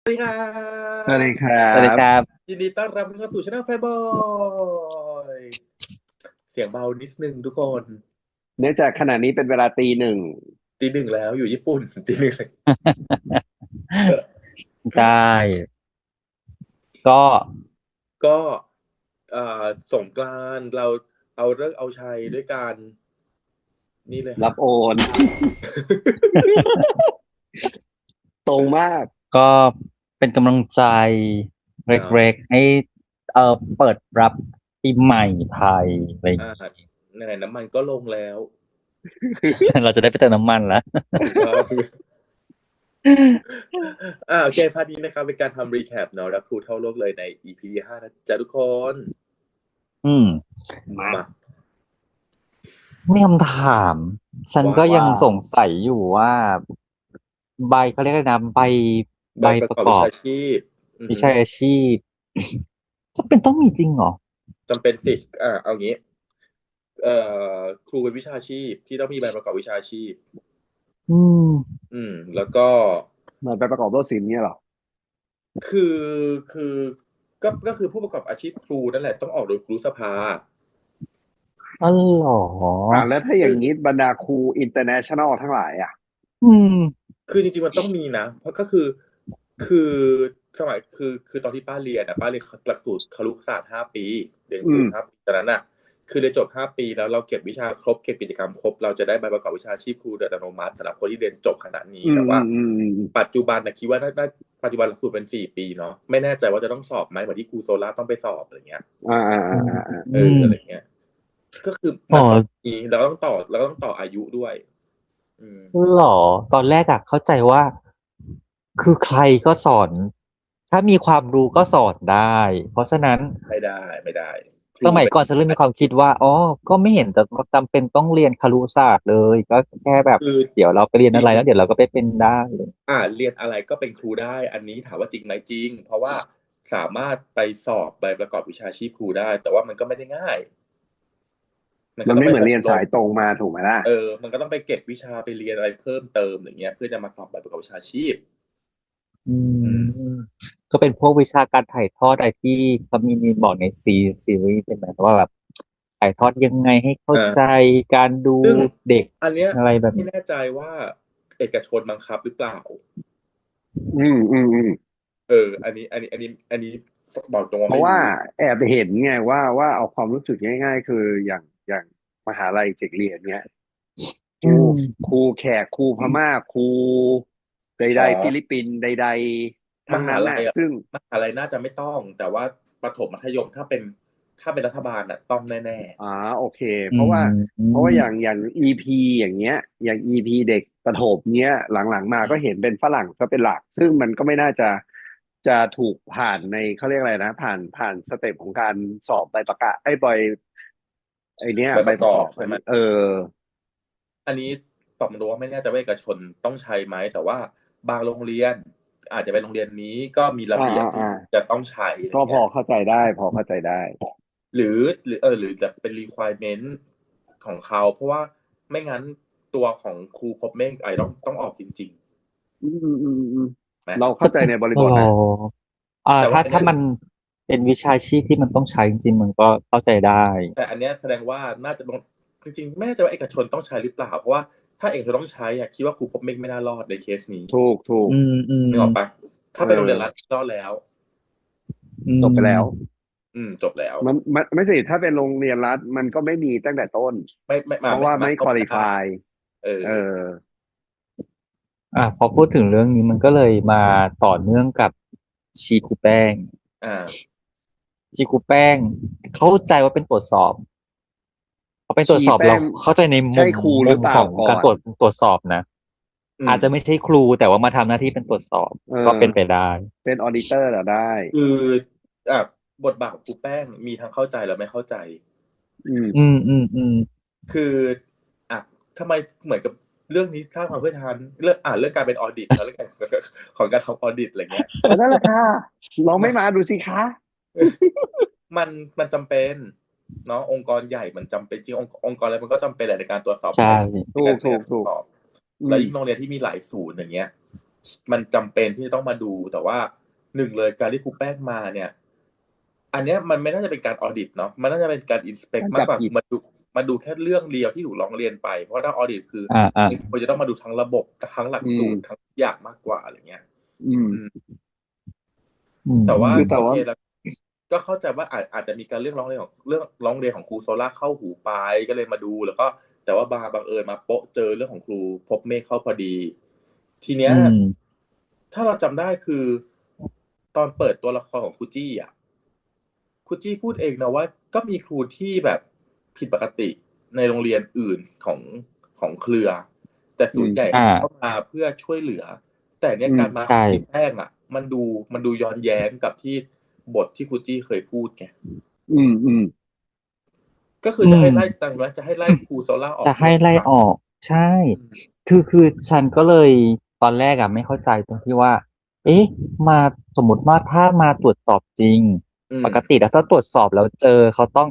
สวัสดีครัสวัสดีครับสวัสดีคบรับยินดีต้อนรับเข้าสู่ช่องแฟนบอยเสียงเบานิดนึงทุกคนเนื่องจากขณะนี้เป็นเวลาตี 1ตีหนึ่งแล้วอยู่ญี่ปุ่นตีหนึ่งเลยได้ก็ก็เอ่อสงกรานต์เราเอาเลิกษ์เอาชัยด้วยการนี่เลยฮะ รับโอนตรงมากก็เป็นกำลังใจเเนาะล็กๆให้เปิดรับปีใหม่ไทยอะไรอย่างอ่างี้ ไหนๆน้ำมันก็ลงแล้ว เราจะได้ไปเติมน้ำมันแล้ว ถูกต้องโอเคพาร์ทนี้นะครับเป็นการทำรีแคปเนาะแล้วครูเท่าโลกเลยใน EP ที่5นะจ๊ะทุกคนอืมมามามีคำถามฉันว่าก็ยังว่าสงสัยอยู่ว่าใบเขาเรียกอะไรนะใบใบประประกอบกอบวิชาชีพอือฮึ วิชาชีพจะเป็นต้องมีจริงเหรอจำเป็นสิเอางี้เอ่ครูเป็นวิชาชีพที่ต้องมีใบประกอบวิชาชีพอืมแล้วก็เหมือนไปประกอบโต๊ะศิลป์เนี่ยเหรอคือคือก็คือผู้ประกอบอาชีพครูนั่นแหละต้องออกโดยครูสภาอ๋อเหรอแล้วถ้าอซึ่งย่างนี้บรรดาครูอินเตอร์เนชั่นแนลทั้งหลายอืมคือจริงๆมันต้องมีนะเพราะก็คือสมัยคือตอนที่ป้าเรียนป้าเรียนหลักสูตรครุศาสตร์5 ปีเรียนคอืมรูห้าปีตอนนั้นคือเรียนจบ5 ปีแล้วเราเก็บวิชาครบเก็บกิจกรรมครบเราจะได้ใบประกอบวิชาชีพครูโดยอัตโนมัติสำหรับคนที่เรียนจบขนาดนี้แต่ว่าปัจจุบันคิดว่าน่าปัจจุบันหลักสูตรเป็น4 ปีเนาะไม่แน่ใจว่าจะต้องสอบไหมเหมือนที่ครูโซล่าต้องไปสอบอะไรเงี้ยอ่าอ่าอือ่ามอ่าอืมอะไรเงี้ยก็คืออ๋อ มันต้องมีเราก็ต้องต่ออายุด้วยอืมหรอตอนแรกอะเข้าใจว่าคือใครก็สอนถ้ามีความรู้ก็สอนได้เพราะฉะนั้นไม่ได้คสรูเป็นมัยก่อนฉันเลยมีความคิดว่าอ๋อก็ไม่เห็นจะจำเป็นต้องเรียนครุศาสตร์เลยก็แค่แบบคือเดี๋ยวเราไปเรียนจริง อะไรแล้วเดี๋ยวเราก็ไปเป็นได้เลยเรียนอะไรก็เป็นครูได้อันนี้ถามว่าจริงไหมจริงเพราะว่าสามารถไปสอบใบประกอบวิชาชีพครูได้แต่ว่ามันก็ไม่ได้ง่ายมันก็มันต้องไปไม่เหมือนเรียนอบรมสายตรงมาถูกไหมล่ะมันก็ต้องไปเก็บวิชาไปเรียนอะไรเพิ่มเติมอย่างเงี้ยเพื่อจะมาสอบใบประกอบวิชาชีพอือืมมก็เป็นพวกวิชาการถ่ายทอดอะไรที่เขามีบอกในซีรีส์ใช่ไหมว่าแบบถ่ายทอดยังไงให้เข้าใจอ่าการดูซึ่งเด็กอันเนี้ยอะไรแบบนี้ไม่แน่ใจว่าเอกชนบังคับหรือเปล่าอืมอันนี้บอกตรงเพราะว่าว่าไม่รู้แอบเห็นไงว่าเอาความรู้สึกง่ายๆคืออย่างมหาลัยเจ็กเรียนเนี้ย คอืรูมครูแขกครูพม่าครูใอ๋อ ดๆฟิลิปปินส์ใดๆมทั้งนั้นหาลัยน่ะซึ่งมหาลัยน่าจะไม่ต้องแต่ว่าประถมมัธยมถ้าเป็นรัฐบาลต้องแน่อ่าโอเคอืมเพราะว่าอืเพราะว่ามอย่างEP อย่างเงี้ยอย่าง EP เด็กประถมเนี้ยหลังๆมาๆก็เห็นเป็นฝรั่งก็เป็นหลักซึ่งมันก็ไม่น่าจะถูกผ่านในเขาเรียกอะไรนะผ่านสเต็ปของการสอบใบประกาศไอ้ใบไอ้เนี้ยใบประกใบประกอบอบใช่ไหมอันนี้ตอบมาดูว่าไม่แน่ใจว่าเอกชนต้องใช้ไหมแต่ว่าบางโรงเรียนอาจจะเป็นโรงเรียนนี้ก็มีระเบียบที่อ่าจะต้องใช้อะไรก็พอเงี้ยเข้าใจได้พอเข้าใจได้หรือจะเป็น requirement ของเขาเพราะว่าไม่งั้นตัวของครูพบเมฆไอต้องออกจริงอืมๆไหมเราเข้าจะเป็นใจในบริอ๋อบทนะ แต่ว่าอันเนี้ย ถ้ามันเป็นวิชาชีพที่มันต้องใช้จริงๆมันก็เข้าใจได้แต่อันเนี้ยแสดงว่าน่าจะต้องจริงๆไม่แน่ใจว่าเอกชนต้องใช้หรือเปล่าเพราะว่าถ้าเอกชนต้องใช้คิดว่าครูพบเมฆไม่น่ารอดในเคสนี้ถูกนึกออกปะถ้าเอเป็นโรงเรียนรัฐอรอดแล้วอืจบไปแล้วมจบแล้วมันไม่สิถ้าเป็นโรงเรียนรัฐมันก็ไม่มีตั้งแต่ต้นไม่เพราะว่าไม่ไม่สามารถเข้าควอลิฟไปได้ายเออเออพอพูดถึงเรื่องนี้มันก็เลยมาต่อเนื่องกับชีคูแป้งอ่าชีคูแป้งเข้าใจว่าเป็นตรวจสอบพอเป็นตรวจสอบเราชีแป้งเข้าใจในใช่ครูหรือเปล่ามุมของก่อนการตรวจสอบนะอาจจะอืมไม่ใช่ครูแต่ว่ามาทำหน้าที่เป็นตรวจสอบเอก็เป็นไปอได้เป็นออดิเตอร์ได้คืออ่ะบทบาทของครูแป้งมีทั้งเข้าใจและไม่เข้าใจอืมคืออ่ะทำไมเหมือนกับเรื่องนี้สร้างความเพื่อทานเรื่องการเป็นออดิตแล้วเรื่องการของการทำออดิตอะไรเงี้ย อันนั้นแหละค่ะลองไม่มาดูสิคะมันมันจำเป็นเนาะองค์กรใหญ่มันจำเป็นจริงองค์กรอะไรมันก็จำเป็นแหละในการตรวจสอบใช่ในถูการกถูกถูกในการตรวจสอบอืมแล้วยิ่งโรงเรียนที่มีหลายศูนย์อย่างเงี้ย มันจำเป็นที่จะต้องมาดูแต่ว่าหนึ่งเลยการที่ครูแป้งมาเนี่ย อันเนี้ยมันไม่น่าจะเป็นการออดิตเนาะมันน่าจะเป็นการอินสเปกการมากกว่าจับผิดมาดูแค่เรื่องเดียวที่ถูกร้องเรียนไปเพราะถ้าออดิตคืออ่าอ่ามันควรจะต้องมาดูทั้งระบบทั้งหลักอืมสูตรทั้งอย่างมากกว่าอะไรเงี้ยอืมอืม อืมแต่ว่าอืมคือแต่ว่าโอเคแล้วก็เข้าใจว่าอาจจะมีการเรื่องร้องเรียนของครูโซล่าเข้าหูไปก็เลยมาดูแล้วก็แต่ว่าบังเอิญมาโป๊ะเจอเรื่องของครูพบเมฆเข้าพอดี ทีเนี้ยอืมถ้าเราจำได้คือตอนเปิดตัวละครของครูจี้อ่ะครูจี้พูดเองนะว่าก็มีครูที่แบบผิดปกติในโรงเรียนอื่นของเครือแต่อืมส่วนใหญ่อ่าเข้ามาเพื่อช่วยเหลือ แต่เนี่ยอืมการมาขใช่องพี่แป้งอ่ะมันดูย้อนแย้งกับที่บทที่ครูจี้เคยพูดไงอืมอืมก็คืออืม จะให้ไล่ตังนั้นจะให้ไล่ครูโซล่าออกหมจะให้ไล่ดครับออกใช่อืมคือฉันก็เลยตอนแรกอ่ะไม่เข้าใจตรงที่ว่าเอ๊ะมาสมมติว่าถ้ามาตรวจสอบจริงอืมปกติแล้วถ้าตรวจสอบแล้วเจอเขาต้อง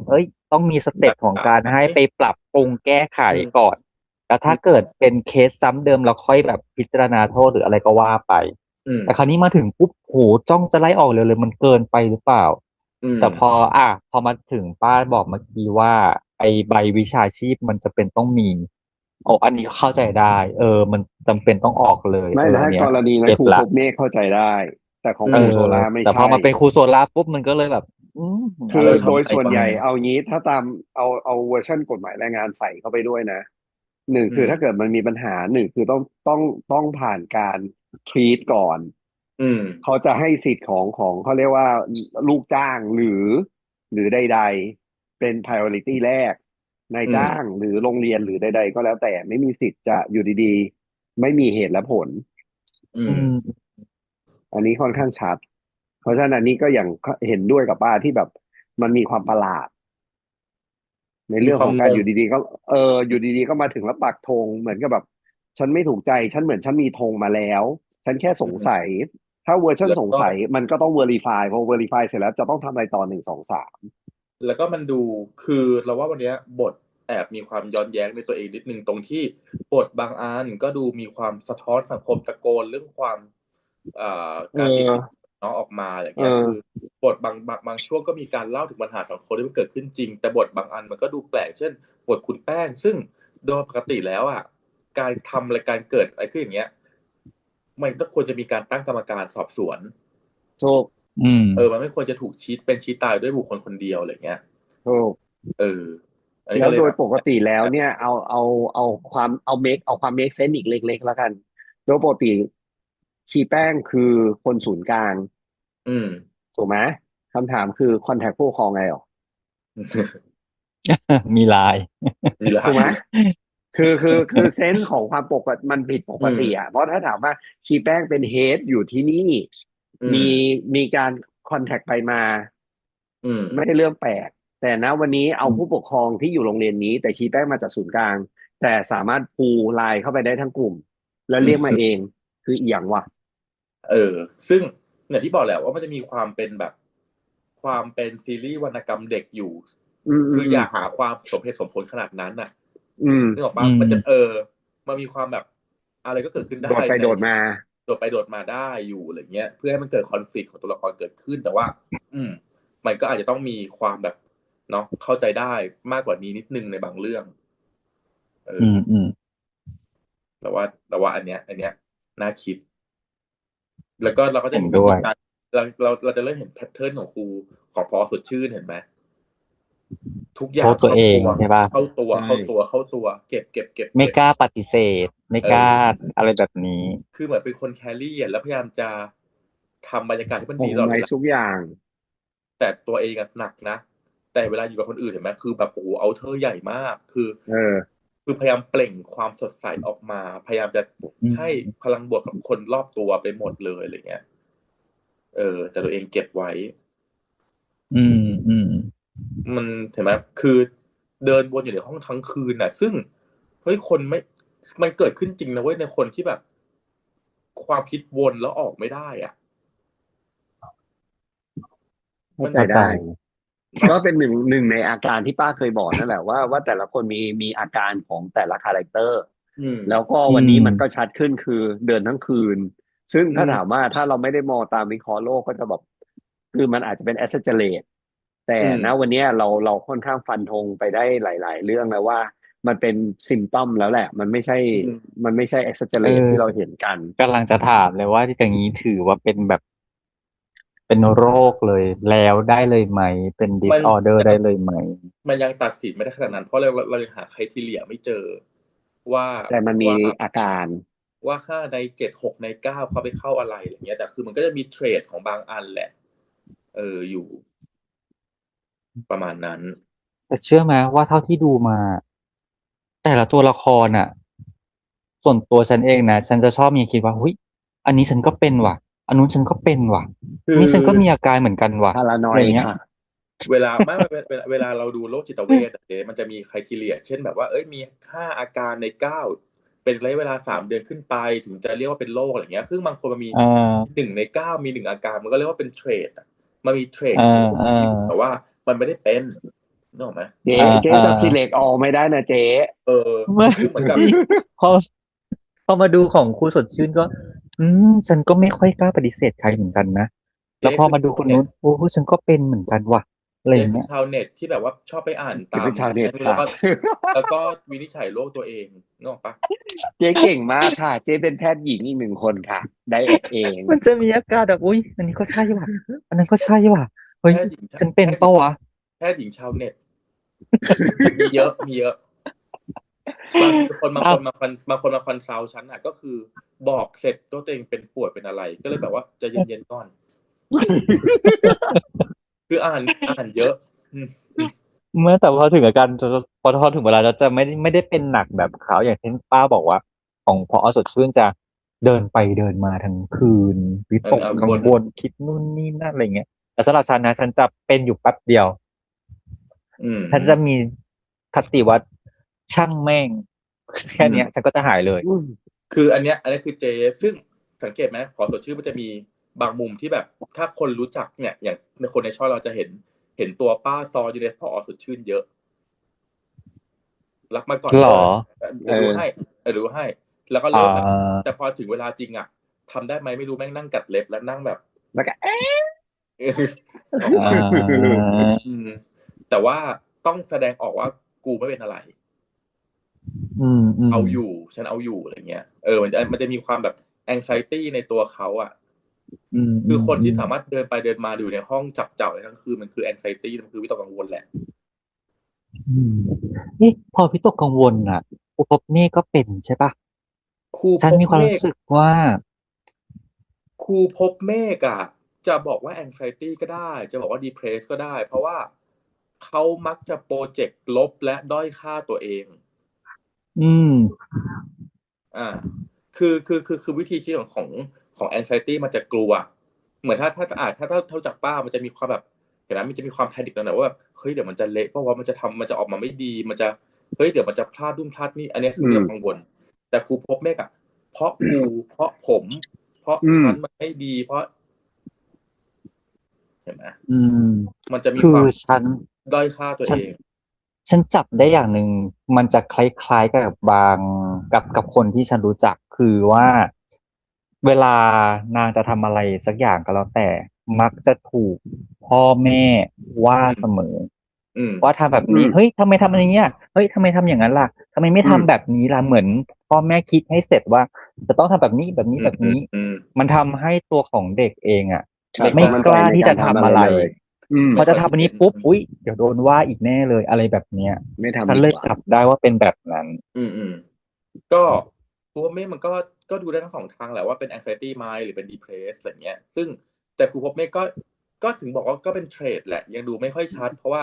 ต้องมีสหเต็ปของลักฐานไหมการให้ไปปรับปรุงแก้ไขอืมก่อนแล้วอืถ้ามเกิดเป็นเคสซ้ำเดิมเราค่อยแบบพิจารณาโทษหรืออะไรก็ว่าไปอืมแต่คราวนี้มาถึงปุ๊บโหจ้องจะไล่ออกเลยมันเกินไปหรือเปล่า อืมแต่พอมาถึงป้าบอกเมื่อกี้ว่าไอ้ใบวิชาชีพมันจะเป็นต้องมีโอ้อันนี้เข้าใจได้มันจำเป็นต้องออกเลยไม่อันเนี้ยถ้ากรณีนั้นครูพเก็ตละบเมฆเข้าใจได้แต่ของอืมครูโซล่าไม่แต่พอใช่มาเป็นครูโซล่าปุ๊บมันก็เลยแบบอืมคือโดยอะไรทำไมส่วนใหญ่วะเอางี้ถ้าตามเอาเวอร์ชันกฎหมายแรงงานใส่เข้าไปด้วยนะหนึ่งอืมคือถ้าเกิดมันมีปัญหาหนึ่งคือต้องต้องผ่านการทรีตก่อนอืมเขาจะให้สิทธิ์ของเขาเรียกว่าลูกจ้างหรือใดๆเป็น priority แรกนายอืมจ้างหรือโรงเรียนหรือใดๆก็แล้วแต่ไม่มีสิทธิ์จะอยู่ดีๆไม่มีเหตุและผล อืมอืมอันนี้ค่อนข้างชัด เพราะฉะนั้นอันนี้ก็อย่างเห็นด้วยกับป้าที่แบบมันมีความประหลาดในมีเรื่องของการความงงอยู่ดีๆก็อยู่ดีๆก็มาถึงแล้วปักธงเหมือนกับแบบฉันไม่ถูกใจฉันเหมือนฉันมีธงมาแล้วฉันแค่สอืมงสัยถ้าเวอร์ชันแล้วก็ สงสัยมันก็ต้อง verify พอ verify เสร็จแล้วจะต้องทำอะไรต่อ1 2 3แล้วก็มันดูคือเราว่าวันเนี้ยบทแอบมีความย้อนแย้งในตัวเองนิดนึงตรงที่บทบางอันก็ดูมีความสะท้อนสังคมตะโกนเรื่องความเอการติดสินอน้องออกมาอย่างเอเงี้ยคืออบทบางช่วงก็มีการเล่าถึงปัญหาสังคมที่มันเกิดขึ้นจริงแต่บทบางอันมันก็ดูแปลกเช่นบทคุณแป้งซึ่งโดยปกติแล้วอ่ะการทำอะไรการเกิดอะไรขึ้นอย่างเงี้ยมันก็ควรจะมีการตั้งกรรมการสอบสวนถูกอืมมันไม่ควรจะถูกชี้เป็นชี้ตายด้วยบุคคลคนเดียวอะไรเงี้ยถูก เอออันนี้แล้วโดยก็เลยแบบ ปกติแล้วเนี่ยเอาความเมคเซนส์อีกเล็กๆแล้วกันโดยปกติชีแป้งคือคนศูนย์กลางอืม ถูกไหมคำถามคือคอนแทคผู้ปกครองไงหรอ มีลาย มีหลายถูกไหมคือเซนส์ของความปกติมันผิดปอืมกติอ่ะเพราะถ้าถามว่าชีแป้งเป็นเฮดอยู่ที่นี่อืมมีมีการคอนแทคไปมาอืมไม่ได้เรื่องแปลกแต่นะวันนี้เอาอืมผู้ปกครองที่อยู่โรงเรียนนี้แต่ชีแป้งมาจากศูนย์กลางแต่สามารถพูลไลน์เข้าไปได้ทั้งกลุ่มแล้วอืเรียกมาเอมงคืออีหยังวะซึ่งเนี่ยที่บอกแหละว่ามันจะมีความเป็นแบบความเป็นซีรีส์วรรณกรรมเด็กอยู่อืมอืมอืมคืออย่าหาความสมเหตุสมผลขนาดนั้นน่ะอืมนึกออกอืปะมันจะมมันมีความแบบอะไรก็เกิดขึ้นได้โดดไปในโดดมาโดดไปโดดมาได้อยู่อะไรเงี้ยเพื่อให้มันเกิดคอนฟ lict ของตัวละครเกิดขึ้นแต่ว่า อืมมันก็อาจจะต้องมีความแบบเนาะเข้าใจได้มากกว่านี้นิดนึงในบางเรื่องเออ อืมอืมแต่ว่าอันเนี้ยน่าคิดแล้วก็เราก็จะเห็นวิเห็นด้วยธีการเราจะเริ่มเห็นแพทเทิร์นของครูของพอสดชื่นเห็นไหมทุกอย่างโทษตัวเองเข้าตัวใช่ป่ะเข้าตัวใช่เข้าตัวเก็บไม่กล้าปฏิเสธไม่เอกล้าออะไรแบบนี้คือเหมือนเป็นคนแครี่อ่ะแล้วพยายามจะทำบรรยากาศให้มันคงไว้ดีตลอดเวลาทุกอย่างแต่ตัวเองอะหนักนะแต่เวลาอยู่กับคนอื่นเห็นไหมคือแบบโอ้โหเอาเธอใหญ่มากเออคือพยายามเปล่งความสดใสออกมาพยายามจะอืให้มพลังบวกกับคนรอบตัวไปหมดเลยอะไรเงี้ยแต่ตัวเองเก็บไว้ อืมอืมมันเห็นไหมคือเดินวนอยู่ในห้องทั้งคืนน่ะซึ่งเฮ้ยคนไม่มันเกิดขึ้นจริงนะเว้ยในคนที่แบบความคิดวนแล้วออกไม่ได้อ่ะมันเข้าใจเข้าใจได้เนาะก็เป็นหนึ่งในอาการที่ป้าเคยบอกนั่นแหละว่าแต่ละคนมีอาการของแต่ละคาแรคเตอร์อืมแล้วก็อืวันนี้มมันก็ชัดขึ้นคือเดินทั้งคืน ซึ่งอืถ้าถามมว่าถ้าเราไม่ได้มองตามวิเคราะห์โลกก็จะแบบคือมันอาจจะเป็น exaggerate แต่อืมณวันเนี้ยเราค่อนข้างฟันธงไปได้หลายๆเรื่องแล้วว่ามันเป็นซิมตอมแล้วแหละอืมมันไม่ใช่ เอ exaggerate ที่เราอเห็นกันกำลังจะถามเลยว่าอย่างนี้ถือว่าเป็นแบบเป็นโรคเลยแล้วได้เลยไหมเป็น มัน disorder ยังได้เลยไหมมันยังตัดสินไม่ได้ขนาดนั้นเพราะเรายังหาไครทีเรียไม่เจอว่าแต่มันมีว่าอาการ5 ใน 76 ใน 9เขาไปเข้าอะไรอย่างเงี้ยแต่คือมันก็จะมีเทรดของบางอันแหละอยู่ประมาณนั้นแต่เชื่อไหมว่าเท่าที่ดูมาแต่ละตัวละครอ่ะส่วนตัวฉันเองนะฉันจะชอบมีคิดว่าหุ้ยอันนี้ฉันก็เป็นว่ะอันนู้นฉันก็เป็นว่ะคือ นี่ฉันก็มีอาการเหมือนกันว่ะพารานอะไรเงี้ยอยค่ะเวลาไม่เวลาเราดูโรคจิตเวชอะมันจะมีไครทีเรียเช่นแบบว่ามี5 อาการใน9เป็นระยะเวลา3 เดือนขึ้นไปถึงจะเรียกว่าเป็นโรคอะไรเงี้ยซึ่งบางคนมันมีเออ1 ใน 9มี1 อาการมันก็เรียกว่าเป็นเทรดอะมันมีเทรดเออของโรคเอออยู่แต่ว่ามันไม่ได้เป็นนึกออกไหมเจ๊เออเจ๊เออจะ select ออกไม่ได้นะเจ๊ เออไม่ คือเหมือนกับ พอพอมาดูของครูสดชื่นก็ฉันก็ไม่ค่อยกล้าปฏิเสธใครเหมือนกันนะแล้เจ๊คือวพอมาดูชาวเน็ตคนนู้นโอ้ฉันก็เป็นเหมือนกันว่ะอะไรเจ๊อย่างเงี้ยคือชาวเน็ตที่แบบว่าชอบไปอ่านจะตามเป็นชาวเน็ตแล้ค่ะ วก็แล้วก็วินิจฉัยโรคตัวเองนึกออกปะ เจ๊เก่งมากค่ะเจ๊เป็นแพทย์หญิงอีกหนึ่งคนค่ะไดเอทเองมันจะมีอาการแบบอุ้ยอันนี้ก็ใช่ว่ะอันนั้นก็ใช่ว่ะเฮ้ยแพทย์หญิงฉันเป็นแพทย์หญิงปะวะแพทย์หญิงชาวเน็ตมีเยอะ บางทีอ้าวบางคนมาคอนซัลท์ฉันอ่ะก็คือบอกเสร็จตัวเองเป็นป่วยเป็นอะไรก็เลยแบบว่าใจะเย็นๆก่อนคืออ่านเยอะอืมเมื่อแต่พอถึงอาการพอถึงเวลาจะไม่ได้เป็นหนักแบบเขาอย่างเช่นป้าบอกว่าของพอสดชื่นจะเดินไปเดินมาทั้งคืนวิตกกังบนวลคิดนู่นนี่นั่นอะไรเงี้ยแต่สำหรับฉันนะฉันจะเป็นอยู่แป๊บเดียวอืมฉันจะมีคติว่าช่างแม่งแค่อืมเนี้ยฉันก็จะหายเลยอืมคืออันนี้คือเจซึ่งสังเกตไหมขอสดชื่อมันจะมีบางมุมที่แบบถ้าคนรู้จักเนี่ยอย่างในคนในช่องเราจะเห็นตัวป้าซออยู่ในผอสดชื่นเยอะรับมาก่อนหรอเลยเออเดี๋ยวดูให้แล้วก็อ่เริ่มแบบาแต่พอถึงเวลาจริงอ่ะทำได้ไหมไม่รู้แม่งนั่งกัดเล็บแล้วนั่งแบบ แล้วก็เอ๊ะ ออกอ่ปะาอืมแต่ว่าต้องแสดงออกว่ากูไม่เป็นอะไรอืมอืมเอาอยู่ฉันเอาอยู่อะไรเงี้ยมันจะมีความแบบ anxiety ในตัวเขาอ่ะอืมอืคือคนมอืมที่สามารถเดินไปเดินมาอยู่ในห้องจับเจ่าได้ทั้งคืนมันคือ anxiety มันคือวิตกกังวลแหละอืมนี่พอพี่ตกกังวลอ่ะอุปนี่ก็เป็นใช่ปะ ครูฉันมีความพบเมฆรู้สึกว่าครูพบเมฆอ่ะจะบอกว่า anxiety ก็ได้จะบอกว่า depress ก็ได้เพราะว่าเขามักจะโปรเจกต์ลบและด้อยค่าตัวเอง อืมอ่าคือวิธีคิดของ anxiety มันจะกลัวเหมือนถ้าจากป้ามันจะมีความแบบเห็นไหมมันจะมีความแพนิคหน่อยๆว่าแบบเฮ้ยเดี๋ยวมันจะเละเพราะว่ามันจะออกมาไม่ดีมันจะเฮ้ยเดี๋ยวมันจะพลาดนู่นพลาดนี่อันนี้คืออืมวิตกกังวลแต่ครูพบเมฆอะเพราะกูเพราะผมเพราะอืมฉันมันไม่ดีเพราะเห็นไหมอืมมันจะมีคือความฉันด้อยค่าตัวฉันเองฉันจับได้อย่างหนึ่งมันจะคล้ายๆกับบางกับคนที่ฉันรู้จักคือว่าเวลานางจะทำอะไรสักอย่างก็แล้วแต่มักจะถูกพ่อแม่ว่าอืมเสมออืมว่าทำแบบอืมนี้เฮ้ยทำไมทำอะไรเงี้ยเฮ้ยทำไมทำอย่างนั้นล่ะทำไมไม่อืมทำแบบนี้ล่ะเหมือนพ่อแม่คิดให้เสร็จว่าจะต้องทำแบบนี้แบบนี้อืมแบบนี้อืมมันทำให้ตัวของเด็กเองอ่ะ ไม่ไม่กล้ากล้าที่จะทำอะไรทำอะไรเลยอืมพอจะไม่ค่อยที่จะทำอันนี้ปุ๊บอุ๊ยเดี๋ยวโดนว่าอีกแน่เลยอะไรแบบเนี้ยไม่ฉัทำดีกว่านเลยจับได้ว่าเป็นแบบนั้นอืม ก็ครูพบเมฆมันก็ดูได้ทั้งสองทางแหละว่าเป็น anxiety ไหมหรือเป็น depressed อะไรเงี้ยซึ่งแต่ครูพบเมฆก็ถึงบอกว่าก็เป็นเทรดแหละยังดูไม่ค่อยชัดเพราะว่า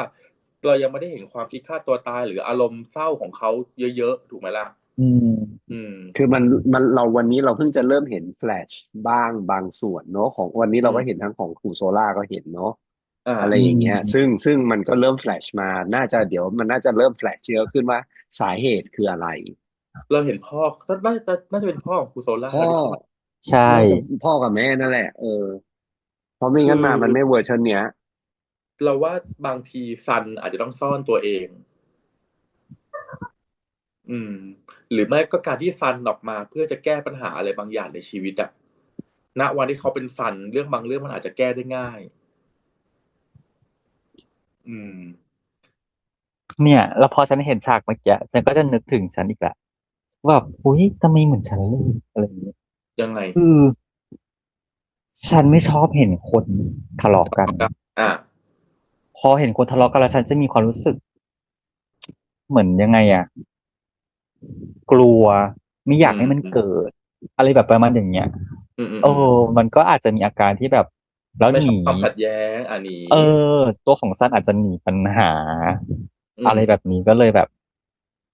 เรายังไม่ได้เห็นความคิดฆ่าตัวตายหรืออารมณ์เศร้าของเขาเยอะๆถูกไหมล่ะอืมอืมคือมันเราวันนี้เราเพิ่งจะเริ่มเห็นแฟลชบ้างบางส่วนเนาะของวันนี้เราก็เห็นอืมทั้งของครูโซล่าก็เห็นเนาะอ่าอะไรอือย่างเงี้ยซึ่งมซึ่งมันก็เริ่มแฟลชมาน่าจะเดี๋ยวมันน่าจะเริ่มแฟลชเยอะขึ้นว่าสาเหตุคืออะไรเราเห็นพ่อน่าจะเป็นพ่อของครูโซล่าพ่อนะที่เข้ามาใช่น่าจะพ่อกับแม่นั่นแหละเพราะไม่คืองั้นมามันไม่เวอร์ชันเนี้ยเราว่าบางทีซันอาจจะต้องซ่อนตัวเองอืมหรือไม่ก็การที่ซันออกมาเพื่อจะแก้ปัญหาอะไรบางอย่างในชีวิตอะ ณวันที่เขาเป็นซันเรื่องบางเรื่องมันอาจจะแก้ได้ง่าย อืม เนี่ยแล้วพอฉันเห็นฉากเมื่อกี้ฉันก็จะนึกถึงฉันอีกแหละว่าแบบอุ้ยทำไมเหมือนฉันเลยอะไรอย่างเงี้ยยังไงคือฉันไม่ชอบเห็นคนทะเลาะกัน อ่ะพอเห็นคนทะเลาะกันแล้วฉันจะมีความรู้สึกเหมือนยังไงอะกลัวไม่อยากให้มันเกิดอะไรแบบประมาณอย่างเงี้ยอืมอืมโอ้อืมมันก็อาจจะมีอาการที่แบบแล้วไม่หนีชอบความขัดแย้งอันนี้เออตัวของซันอาจจะหนีปัญหาอืมอะไรแบบนี้ก็เลยแบบ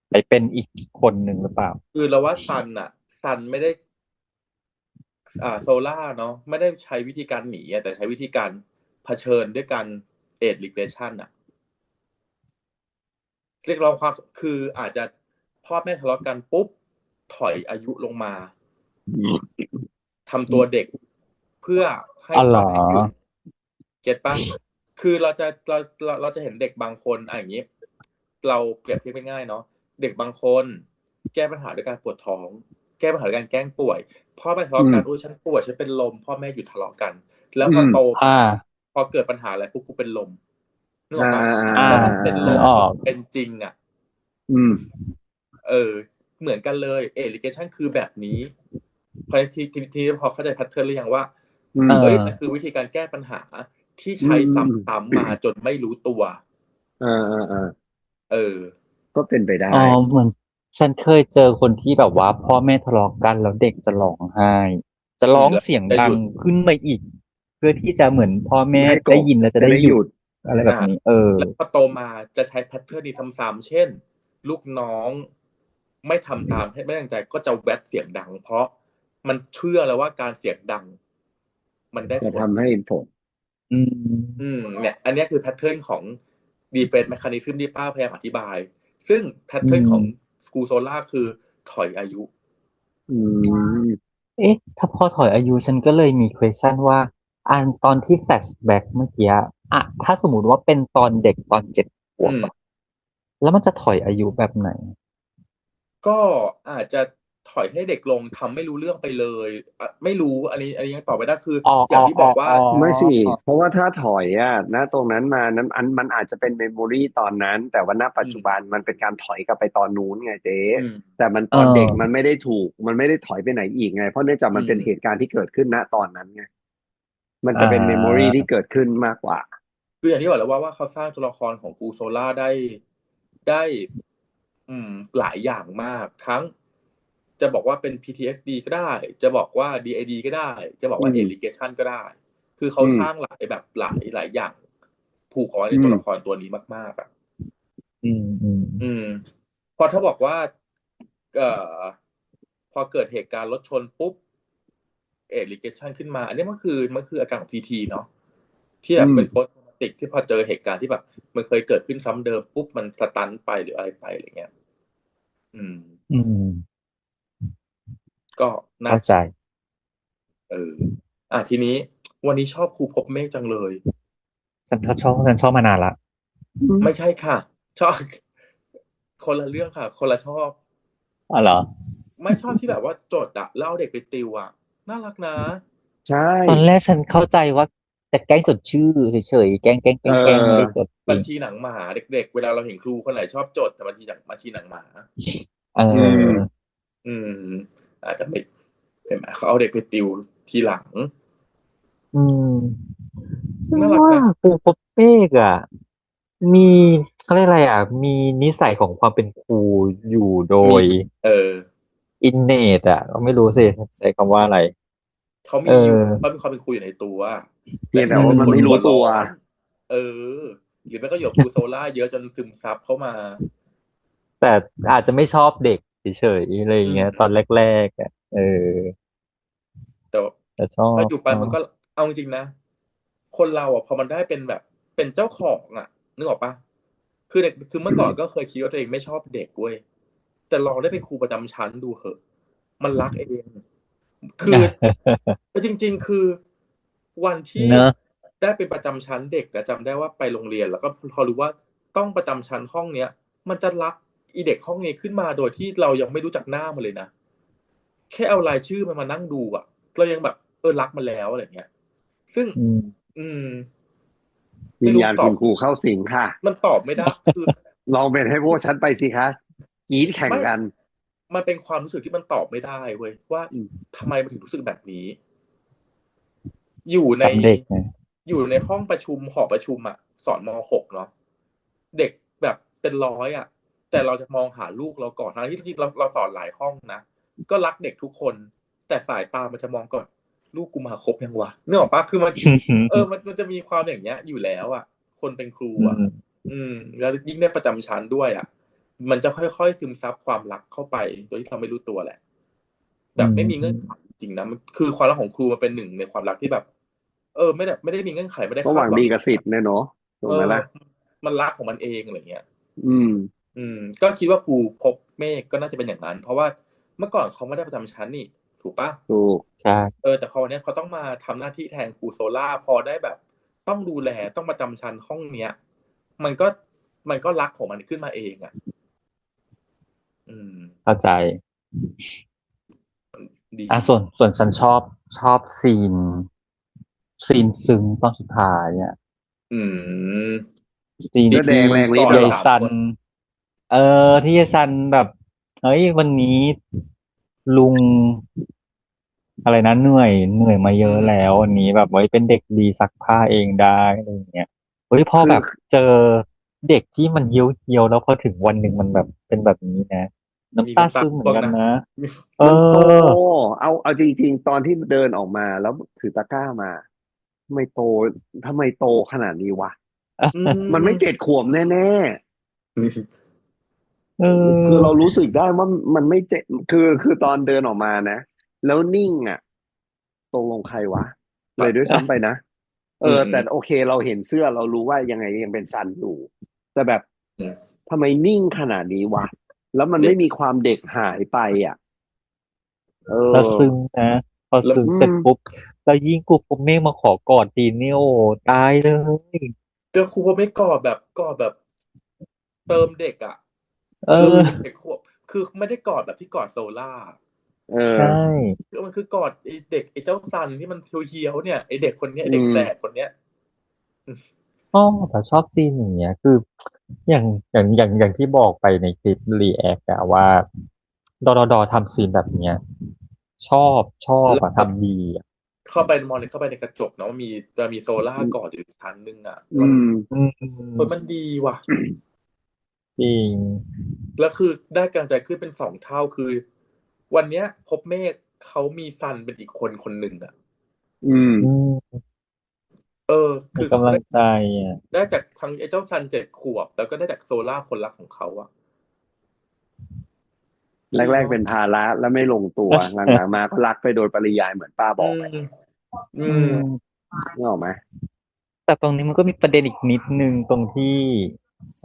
ไปเป็นอีกคนหนึ่งหรือเปล่าคือเราว่าซันไม่ได้โซล่าเนาะไม่ได้ใช้วิธีการหนีอะแต่ใช้วิธีการเผชิญด้วยการเอดริเกชันอะเรียกร้องความคืออาจจะพ่อแม่ทะเลาะกันปุ๊บถอยอายุลงมาทำตัวเด็กเพื่อให้อ๋อเหรอพ่อแม่หยุดเก็ตปะคือเราจะเห็นเด็กบางคนอย่างนี้เราเปรียบเทียบง่ายๆเนาะเด็กบางคนแก้ปัญหาด้วยการปวดท้องแก้ปัญหาด้วยการแกล้งป่วยพ่อแม่ทะอืเลาะกันมโอ้ยฉันป่วยฉันเป็นลมพ่อแม่หยุดทะเลาะกันแล้วพอืมอโตอ่ามาพอเกิดปัญหาอะไรปุ๊บกูเป็นลมนึกออ่าอกปะอ่าแล้วมันเป็นลนึกออกมจนเป็นจริงอ่ะ อืมเออเหมือนกันเลยเอลิเกชันคือแบบนี้พอทีพอเข้าใจแพทเทิร์นหรือยังว่าอืมเออเอ้ยมันคือวิธีการแก้ปัญหาที่อืใช้มอืมซ้ำๆมาจนไม่รู้ตัวอ่าเออก็เป็นไปอ๋อได้เหมือนฉันเคยเจอคนที่แบบว่าพ่อแม่ทะเลาะกันแล้วเด็กจะร้องไห้จะร้องแล้วเสียงดังจะหยุดขึ้นมาอีกเพื่อที่จะเหมือนพ่อแม่ให้กบได้ยินแล้วจะได้หยุดจะได้หยุดอะไรแบอ่าบนี้เออแล้วพอโตมาจะใช้แพทเทิร์นนี้ซ้ำๆเช่นลูกน้องไม่ทำตามให้ไม่ตั้งใจก็จะแวดเสียงดังเพราะมันเชื่อแล้วว่าการเสียงดังมันได้ผล จะทำให้ผลอืมเนี่ยอันเนี้ยคือแพทเทิร์นของ defense mechanism ที่ป้าพยายามอธิบาย ซึ่งแพทอืเทิร์นของ ม school solar คือถอยอายุอืมเอ๊ะถ้าพอถอยอายุฉันก็เลยมี question ว่าอันตอนที่แฟลชแบ็กเมื่อกี้อะถ้าสมมติว่าเป็นตอนเด็กตอน7 ขวบอะอืมแล้วมันจะถอยอายุแบบไหนก็อาจจะถอยให้เด็กลงทำไม่รู้เรื่องไปเลยไม่รู้อันนี้ยังตอบไม่ได้คืออ๋ออย่างอ๋ออ๋อที่บอกว่าอ๋อไม่สิเพราะว่าถ้าถอยณตรงนั้นมานั้นมันอาจจะเป็นเมมโมรีตอนนั้นแต่ว่าณปัจจุบันอืมมันเป็นการถอยกลับไปตอนนู้นไงเจ๊อืมแต่มันเอตอนเด็กมันอไม่ได้ถูกมันไม่ได้ถอยไปไหนอีกไงเพราะเนื่องจากอืมันเป็นเหตุมการณ์ที่เกิดขึ้นณตอนนั้นไงมันอ่จะเป็นเมมโมรีาที่เกิดขึ้นมากกว่าคืออย่างที่บอกแล้วว่าเขาสร้างตัวละครของครูโซล่าได้หลายอย่างมากทั้งจะบอกว่าเป็น PTSD ก็ได้จะบอกว่า DID ก็ได้จะบอกว่า อืม Allegation ก็ได้คือเขาอืมสร้างหลายแบบหลายอย่างผูกเอาไว้ในอืมตัวละครตัวนี้มากๆอ่ะอืมอืมอืมพอถ้าบอกว่าเอ่อพอเกิดเหตุการณ์รถชนปุ๊บ Allegation ขึ้นมาอันนี้มันคืออาการของ PT เนาะที่แบอืมบเป็นโพสต์ติกที่พอเจอเหตุการณ์ที่แบบมันเคยเกิดขึ้นซ้ำเดิมปุ๊บมันสตันไปหรืออะไรไปอะไรเงี้ยอืมอืมก็น่าเข้าใจคิดเออทีนี้วันนี้ชอบครูพบเมฆจังเลยฉันชอบมานานละไม่ใช่ค่ะชอบคนละเรื่องค่ะคนละชอบอ๋อเหรอไม่ชอบที่แบบว่าจดอะแล้วเอาเด็กไปติวอะน่ารักนะใช่ตอนแรกฉันเข้าใจว่าจะแกล้งจดชื่อเฉยๆเออแกล้งไม่ได้จดจริงบัญชีหนังหมาเด็กๆเวลาเราเห็นครูคนไหนชอบจดแต่บัญชีหนังหมาเอืมอออืมอาจจะไม่เห็นไหมเขาเอาเด็กไปติวทีหลังอืมซึ่งว่าน่ารักนะครูพบเมฆอ่ะมีเขาเรียกอะไรอ่ะมีนิสัยของความเป็นครูอยู่โดมียเอออินเนตอ่ะก็ไม่รู้สิใช้คำว่าอะไรเขาเอมีอยู่อเขามีความเป็นครูอยู่ในตัวเพียงแต่แต่แค่เป็นว่ามันไม่คนหัวร้อรู้ตัวนเออหรือไม่ก็อยู่กับครูโซล่าเยอะจนซึมซับเข้ามาแต่อาจจะไม่ชอบเด็กเฉยๆอะไรอย่างเงี้ยตอนอืมแรกๆอ่ะเออแต่แต่ชอพออยู่ไปบเนาะมันก็เอาจริงๆนะคนเราอ่ะพอมันได้เป็นแบบเป็นเจ้าของอ่ะนึกออกปะคือเมื่อก่อนก็เคยคิดว่าตัวเองไม่ชอบเด็กเว้ยแต่ลองได้เป็นครูประจำชั้นดูเหอะมันรักเองคือจริงๆคือวันที่เนอะได้เป็นประจำชั้นเด็กนะจำได้ว่าไปโรงเรียนแล้วก็พอรู้ว่าต้องประจำชั้นห้องเนี้ยมันจะรักอีเด็กห้องนี้ขึ้นมาโดยที่เรายังไม่รู้จักหน้ามันเลยนะ แค่เอารายชื่อมันมานั่งดูอะเรายังแบบ รักมันแล้วอะไรเงี้ย ซึ่ง อืม อืม วิ ไม่ ญ รู้ ญาณ ต คุ อบ ณครูเข้าสิงค่ะ มันตอบไม่ได้ คือ ลองเป็นให้พวกฉันไปสิคะกรี๊ดแข่ง ไม่ กัน มันเป็นความรู้สึกที่มันตอบไม่ได้เว้ยว่า อืม ทำไมมันถึงรู้สึกแบบนี้ อยู่ใน จำเด็กไง อยู่ในห้องประชุมหอประชุมอะสอนม.6 เนาะเด็กแบบเป็นร้อยอะแต่เราจะมองหาลูกเราก่อนทั้งที่เราสอนหลายห้องนะก็รักเด็กทุกคน แต่สายตามันจะมองก่อนลูกกูมาครบยังวะนึกออกปะคือมัน มันจะมีความอย่างเงี้ยอยู่แล้วอะคนเป็นครู อื อะ ม แล้วยิ่งได้ประจำชั้นด้วยอะมันจะค่อยๆซึมซับความรักเข้าไปโดยที่เราไม่รู้ตัวแหละ แบบไม่มีเงื่อนไขจริงๆนะมันคือความรักของครูมันเป็นหนึ่งในความรักที่แบบ ไม่ได้มีเงื่อนไขไม่ได้ ก็ห คา วั ด ง หวัง ดีกับศิษย์เนี่ยเนาะถูกไหมล่ะ มันรักของมันเองอะไรเงี้ย อืม ก็คิดว่าครูพบเมฆก็น่าจะเป็นอย่างนั้น เพราะว่าเมื่อก่อนเขาไม่ได้ประจำชั้นนี่ ถูกปะ ถูก ใช่ แต่พอวันเนี้ยเขาต้องมาทำหน้าที่แทนครูโซล่าพอได้แบบ ต้องดูแลต้องประจำชั้นห้องเนี้ย มันก็รักของมันขึ้นมาเองอะ เข้าใจ ดี ส่วนฉันชอบซีนซึ้งตอนสุดท้ายอะ เสื้อแดงแรงฤทธิ์ ยาย สาม ซัน คน ที่ยายซันแบบเฮ้ยวันนี้ลุง อะไรนะเหนื่อยมาเยอะแล้ววันนี้แบบเฮ้ยเป็นเด็กดีซักผ้าเองได้อะไรอย่างเงี้ยเฮ้ยพอ คือ แบบเจอเด็กที่มันเยียวแล้วพอถึงวันหนึ่งมันแบบเป็นแบบนี้นะ มี น้ำตา น้ำตา ซึมเหมือ ร่วน ง กัน นะ นะ มันโต เอาจริงๆ ตอนที่เดินออกมาแล้วถือตะกร้ามาทำไมโตขนาดนี้วะ มันไม่7 ขวบแน่ๆ คือเรารู้สึกได้ว่ามันไม่คือตอนเดินออกมานะ แล้วนิ่งอ่ะตรงลงใครวะ เลยด้วยซ้ำไปนะ แต่โอเคเราเห็นเสื้อเรารู้ว่ายังไงยังเป็นซันอยู่ แต่แบบทำไมนิ่งขนาดนี้วะ แล้วมันไม่มีความเด็กหายไปอ่ะ แล้วซึ้งนะพอซึ้งเสร็จปุ๊บแล้วยิ่งครูพบเมฆมาขอกอดตีนนี่โอ้ตายเลย เจอครูพบเมฆกอดแบบเติมเด็กอ่ะเด็กขวบคือไม่ได้กอดแบบที่กอดโซล่า ใช่ มันคือกอดไอ้เด็กไอ้เจ้าซันที่มันเหี่ยวๆเนี่ยไอ้เด็กคนเนี้ยไอ้เด็กแสบคนเนี้ย แต่ชอบซีนอย่างเงี้ยคืออย่างที่บอกไปในคลิปรีแอคอะว่าดทำซีนแบบเนี้ย ชอบอะทำดีอะ เข้าไปเข้าไปในกระจกเนาะจะมีโซล่ากอดอยู่อีกชั้นนึงอ่ะมันดีว่ะ จริง แล้วคือได้กำลังใจขึ้นเป็น2 เท่าคือ วันเนี้ยพบเมฆเขามีซันเป็นอีกคนหนึ่งอ่ะ มี คือเขา กำลังใจอ่ะ ได้จากทั้งไอ้เจ้าซัน7 ขวบ แล้วก็ได้จากโซล่าคนรักของเขาอ่ะ แรกๆเป็นภาระแล้วไม่ลงตัว หลังๆมาก็รักไปโดยปริยายเหมือนป้าบอกนึกออกไหม แต่ตรงนี้มันก็มีประเด็นอีกนิดนึงตรงที่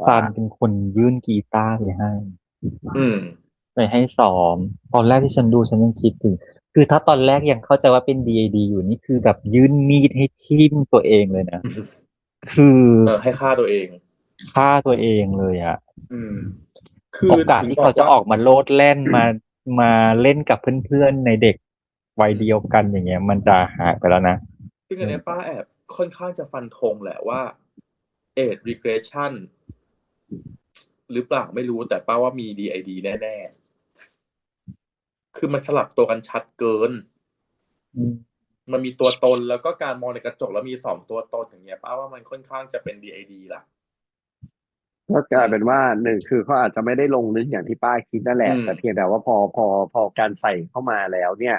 ซันเป็นคนยื่นกีตาร์ไปให้ซ้อมตอนแรกที่ฉันดูฉันยังคิดถึงคือถ้าตอนแรกยังเข้าใจว่าเป็น DID อยู่นี่คือแบบยื่นมีดให้ทิ่มตัวเองเลยนะ คือให้ฆ่าตัวเอง ฆ่าตัวเองเลยอ่ะ คือ โอกาสที่เขาจะออกมาโลดแล่นมาเล่นกับเพื่อนๆในเด็กวัยเดียวกันอย่างเงี้ย มันจะหายไปแล้วนะ ซึ่งอันนี้ป้าแอบค่อนข้างจะฟันธงแหละว่า age regression หรือเปล่าไม่รู้แต่ป้าว่ามี DID แน่ๆคือมันสลับตัวกันชัดเกินมันมีตัวตนแล้วก็การมองในกระจกแล้วมี2 ตัวตนอย่างเงี้ยป้าว่ามันค่อนข้างจะเป็น DID ล่ะก็กลายเป็นว่า1คือเขาอาจจะไม่ได้ลงลึกอย่างที่ป้าคิดนั่นแหละแต่เพียงแต่ว่าพอการใส่เข้ามาแล้วเนี่ย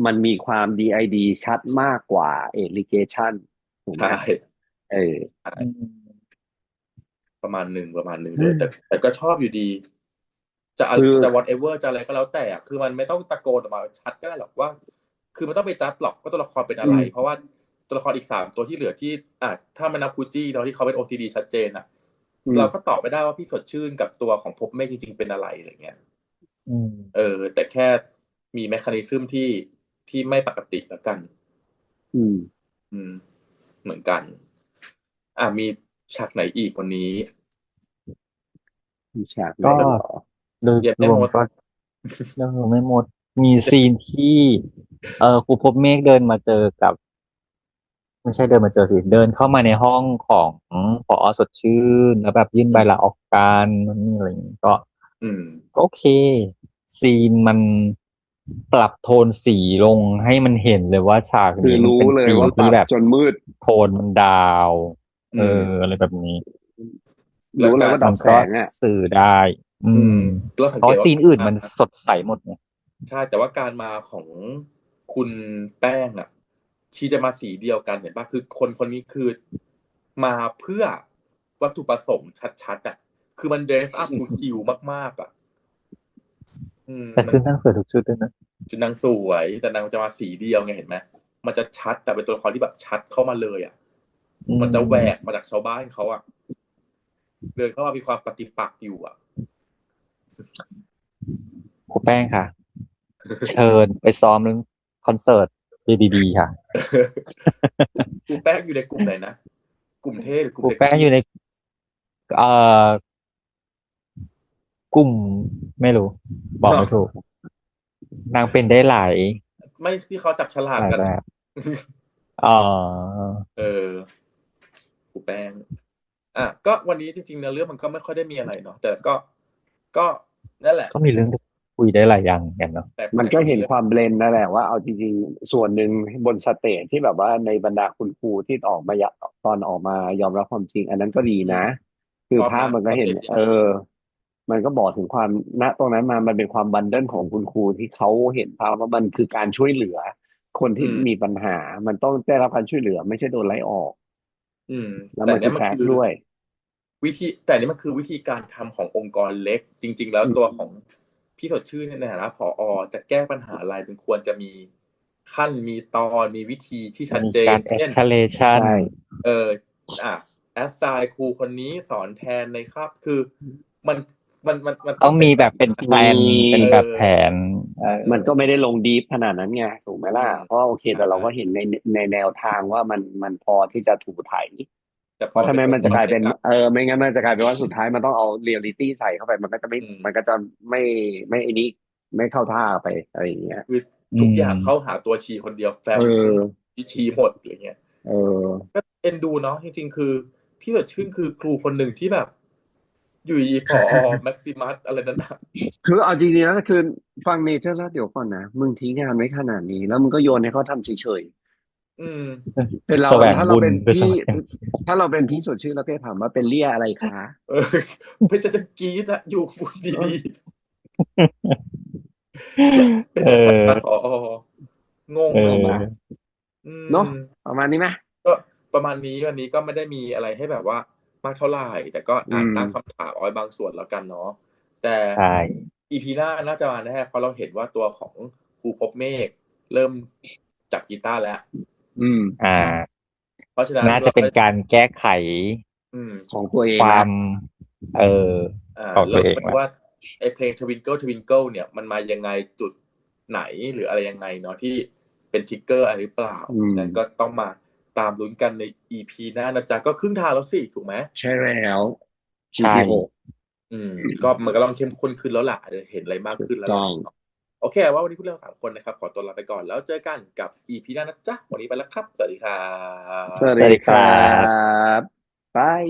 มันมีความ DID ชัดมากกว่า irrigation ถูกไหมประมาณหนึ่งเลยแต่ก็ชอบอยู่ดีจะ whatever จะอะไรก็แล้วแต่คือมันไม่ต้องตะโกนออกมาชัดก็ได้หรอกว่า คือไม่ต้องไปจัดหรอกว่าตัวละครเป็นอะไรเพราะว่าตัวละครอีก3 ตัวที่เหลือที่ถ้ามันนับฟูจิเนาะที่เขาเป็น OCD ชัดเจนอ่ะเราก็ตอบไม่ได้ว่าพี่สดชื่นกับตัวของพบเมฆจริงๆเป็นอะไรอะไรเงี้ยแต่แค่มีเมคานิซึมที่ไม่ปกติแล้วกันเหมือนกันมีฉากไหนอีกวันนี้มีฉากไหน ก็ หรอ โดยรวมก็เรื่องไม่หมด มีซีนที่ครูพบเมฆเดินมาเจอกับไม่ใช่เดินมาเจอสิเดินเข้ามาในห้องของผอสดชื่นแล้วแบบยื่นใบลาออกกันนั่นนี่อะไรอย่างงี้ก็ อืม ก็โอเคซีนมันปรับโทนสีลงให้มันเห็นเลยว่าฉากคือนี้มันรู้เลยเป็นซีนว่าปรับที่แบบจนมืด โทนมันดาวอืม อะไรแบบนี้ แล้วรู้เลย การ ว่าดั มั บ น แส ก็ งอ่ะ สื่อได้ อืม เราสัง เพ เกต ราะ ว่า ซีนอื่นมันสดใสหมดเนี่ย ใช่แต่ว่าการมาของคุณแป้งอ่ะชีจะมาสีเดียวกันเห็นป่ะคือคนคนนี้คือมาเพื่อวัตถุประสงค์ชัดๆอ่ะคือมันเดรสอัพฟูลคิวมากๆอ่ะแต่ชุดนางสวยทุกชุดเลยนะ จุดนางสวยแต่นางจะมาสีเดียวไงเห็นไหมมันจะชัดแต่เป็นตัวละครที่แบบชัดเข้ามาเลยอ่ะมันจะแหวกมาจากชาวบ้านเขาอ่ะเดินเข้ามามีความปฏิปักษ์อยู่อ่ะ ครูแป้งค่ะ เชิญไปซ้อมเรื่องคอนเสิร์ตดีๆค่ะ ครูแป้งอยู่ในกลุ่มไหนนะกลุ่มเท่หรือก ค ลุ่ม รู เซ็ก แป้งอ ซี่ ยู่ในเอ่อกลุ่มไม่รู้ บอกไม่ถูก นางเป็นได้หลาย ไม่ที่เขาจับฉลาก หลาย กัน แบ อะ บอ๋อ ครูแป้งก็วันนี้จริงๆเนื้อเรื่องมันก็ไม่ค่อยได้มีอะไรเนาะแต่ก็นั่นแหละ ก็มีเรื่องที่คุยได้หลายอย่างเหมือนกันเนาะ แต่ มันก็เห็นความเบลนด์นั่นแหละว่าเอาจริงๆส่วนหนึ่งบนสเตจที่แบบว่าในบรรดาคุณครูที่ออกมาตอนออกมายอมรับความจริง อันนั้นก็ดีนะ คือภาพมันก็เห็น มันก็บอกถึงความณตรงนั้นมันเป็นความบันเดิลของคุณครูที่เขาเห็นภาพว่ามันคือการช่วยเหลือ คนที่มีปัญหา มันต้องได้รับการช่วยเหลือ ไม่ใช่โดนไล่ออก แล้ว แต่ มัน เนี้ คื ย อ มัน แฟก คือ ต์ด้วย แต่นี่มันคือวิธีการทำขององค์กรเล็ก จริง ๆ แล้วตัวของพี่สดชื่นในฐานะผอ.จะแก้ปัญหาอะไรมันควรจะมีขั้นมีตอนมีวิธีที่ชัด มี เจน การ เช่น escalation ใช่ assign ครูคนนี้สอนแทนในคาบคือมัน ต้องมีแบบเป็นแผนเป็นแบบแผน มันก็ไม่ได้ลงดีฟขนาดนั้นไงถูกไหมล่ะ อืม เพราะโอเคแต่เราก็เห็นในแนวทางว่ามันพอที่จะถูไถ แต่ เพราะถ้าไม่มันจะกลายเป็น องค์กรล็กอะ ไม่งั้นมันจะกลายเป็นว่าสุดท้ายมันต้องเอาเรียลลิตี้ใส่เข้าไปมันก็จะไม่ มันก็จะไม่ไอ้นี้ไม่เข้าท่าไปอะไรอย่างเงี้ย คือทุกอย่างเข้าหาตัวชีคนเดียวแฟมที่ชีหมดอะไรเงี้ยก็เอ็นดูเนาะจริงๆคือพี่สดชื่นคือครูคนหนึ่งที่แบบ อยู่ดีผอ. แม็กซิมัสอะไรนั่นนะ คือเอาจริงๆแล้วคือฟังเนเจอร์แล้วเดี๋ยวก่อนนะมึงทิ้งงานไว้ขนาดนี้แล้วมึงก็โยนให้เขาทำเฉยๆเป็นเรา แสวง ถ้า บุ เรา ญ เป็น ด้วย พี่ แสวง ถ้าเราเป็นพี่สดชื่นเราก็จะถามว่าเป็นเลี่ยอะไรคะ ไม่ใช่จะกรี๊ดอะอยู่บุญดีๆเป็นสารผอ.งงเลย เนาะประมาณนี้ไหม ก็ประมาณนี้วันนี้ก็ไม่ได้มีอะไรให้แบบว่ามากเท่าไหร่แต่ก็ตั้งคำถามเอาไว้บางส่วนแล้วกันเนาะแต่ EP หน้าน่าจะมาแน่เพราะเราเห็นว่าตัวของครูพบเมฆเริ่มจับกีตาร์แล้วเพราะฉะนั้นน่าจะเป็นการแก้ไข ของตัวเอง ความของตัวเอง ว่าไอเพลง Twinkle Twinkle เนี่ยมันมายังไงจุดไหนหรืออะไรยังไงเนาะที่เป็นทริกเกอร์อะไรหรือเปล่านั่นก็ต้องมาตามลุ้นกันใน EP หน้านะจ๊ะก็ครึ่งทางแล้วสิถูกไหมใช่แล้ว ใช่ ก็มันก็ต้องเข้มข้นขึ้นแล้วล่ะเห็นอะไรมากขึ้นแล้วโอเคว่าวันนี้พูดเรื่อง3คนนะครับขอตัวลาไปก่อนแล้วเจอกันกับ EP หน้านะจ๊ะวันนี้ไปแล้วครับสวัสดีครับ สวัสดีครับบาย